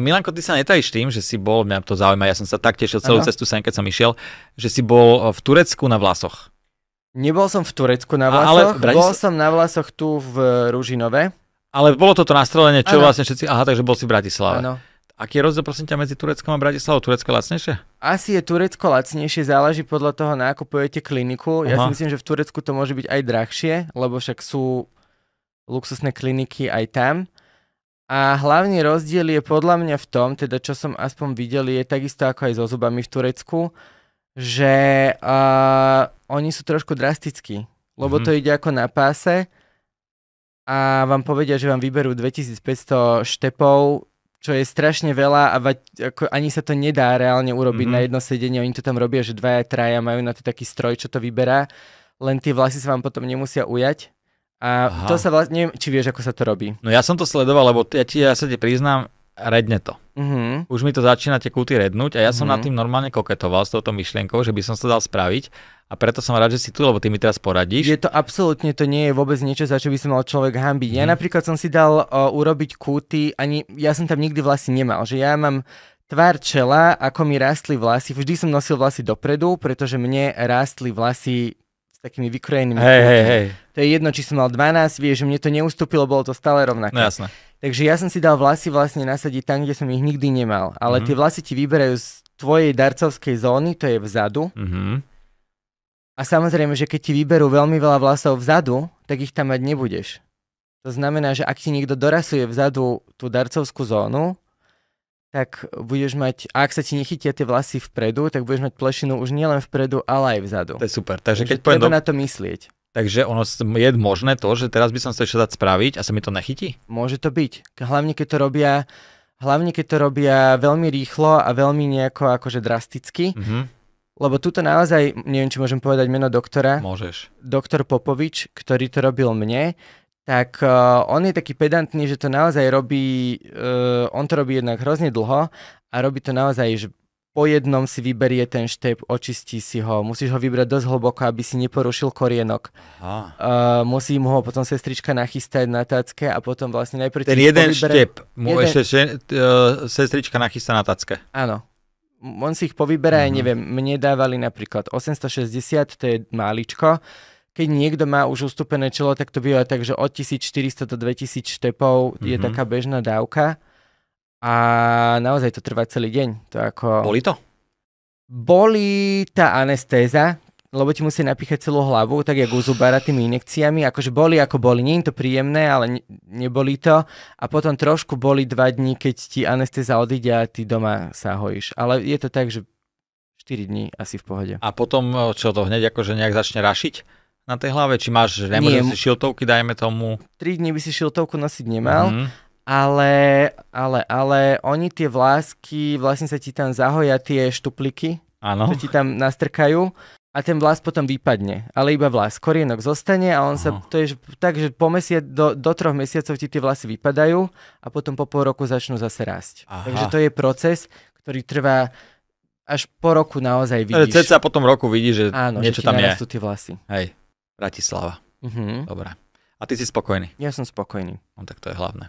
Milanko, ty sa netajíš tým, že si bol, mňa to zaujíma, ja som sa tak tešil celú cestu sem, keď som išiel, že si bol v Turecku na vlasoch. Nebol som v Turecku na vlasoch, bol som na vlasoch tu v Ružinove. Ale bolo toto nastrelenie, čo vlastne všetci... Aha, takže bol si v Bratislave. Áno. Aký je rozdiel, prosím ťa, medzi Tureckom a Bratislavou? Turecko je lacnejšie? Asi je Turecko lacnejšie, záleží podľa toho, na ako pojete kliniku. Ja si myslím, že v Turecku to môže byť aj drahšie, lebo však sú luxusné kliniky aj tam. A hlavný rozdiel je podľa mňa v tom, teda čo som aspoň videl, je takisto ako aj so zubami v Turecku, že oni sú trošku drastickí, lebo to ide ako na páse a vám povedia, že vám vyberú 2500 štepov, čo je strašne veľa a ako ani sa to nedá reálne urobiť na jedno sedenie. Oni to tam robia, že 2, 3 majú na to taký stroj, čo to vyberá, len tie vlasy sa vám potom nemusia ujať. A to sa vlastne, neviem, či vieš, ako sa to robí. No ja som to sledoval, lebo ja sa ti priznám, redne to. Už mi to začína tie kúty rednúť a ja som nad tým normálne koketoval s touto myšlienkou, že by som to dal spraviť a preto som rád, že si tu, lebo ty mi teraz poradíš. Je to absolútne, to nie je vôbec niečo, za čo by sa mal človek hanbiť. Ja napríklad som si dal urobiť kúty, ja som tam nikdy vlasy nemal, že ja mám tvár čela, ako mi rástli vlasy, vždy som nosil vlasy dopredu, pretože mne rástli vlasy s takými vykrojenými kútmi. To je jedno, či som mal 12, vieš, že mne to neustúpilo, bolo to stále rovnaké. No jasné. Takže ja som si dal vlasy vlastne nasadiť tam, kde som ich nikdy nemal. Ale tie vlasy ti vyberajú z tvojej darcovskej zóny, to je vzadu. A samozrejme, že keď ti vyberú veľmi veľa vlasov vzadu, tak ich tam mať nebudeš. To znamená, že ak ti niekto dorasuje vzadu tú darcovskú zónu, tak budeš mať, a ak sa ti nechytia tie vlasy vpredu, tak budeš mať plešinu už nielen vpredu, ale aj vzadu. To je super. Takže keď treba na to myslieť. Takže ono je možné to, že teraz by som sa ešte dať spraviť a sa mi to nechytí? Môže to byť. Hlavne keď to robia veľmi rýchlo a veľmi nejako akože drasticky. Lebo tuto naozaj, neviem, či môžem povedať meno doktora. Môžeš. Doktor Popovič, ktorý to robil mne, tak on je taký pedantný, že to naozaj robí, on to robí jednak hrozne dlho a robí to naozaj, že po jednom si vyberie ten štep, očistí si ho, musíš ho vybrať dosť hlboko, aby si neporušil korienok. Musí mu ho potom sestrička nachystať na tacke a potom vlastne najprv... Ten jeden štep mu ešte sestrička nachystá na tacke. Áno. On si ich povyberá, neviem, mne dávali napríklad 860, to je máličko. Keď niekto má už ustúpené čelo, tak to býva tak, že od 1400 do 2000 štepov je taká bežná dávka. A naozaj to trvá celý deň. To ako... Boli to? Boli tá anestéza, lebo ti musí napíchať celú hlavu, tak jak u zubára tými injekciami. Akože boli ako boli. Nie je to príjemné, ale neboli to. A potom trošku boli 2 dní, keď ti anestéza odíde a ty doma sa hojíš. Ale je to tak, že 4 dní asi v pohode. A potom čo to hneď akože nejak začne rašiť na tej hlave? Či máš, nemôžeš si šiltovky, dajme tomu? 3 dní by si šiltovku nosiť nemal. Ale oni tie vlásky, vlastne sa ti tam zahoja tie štupliky, čo ti tam nastrkajú a ten vlás potom vypadne, ale iba vlás. Korienok zostane a on sa, to je tak, že do 3 mesiacov ti tie vlasy vypadajú a potom po pol roku začnú zase rásť. Takže to je proces, ktorý trvá až po roku naozaj vidíš. Ceca po tom roku vidíš, že áno, niečo že tam je. narastú tie vlasy. Hej, Bratislava. Dobre. A ty si spokojný? Ja som spokojný. No tak to je hlavné.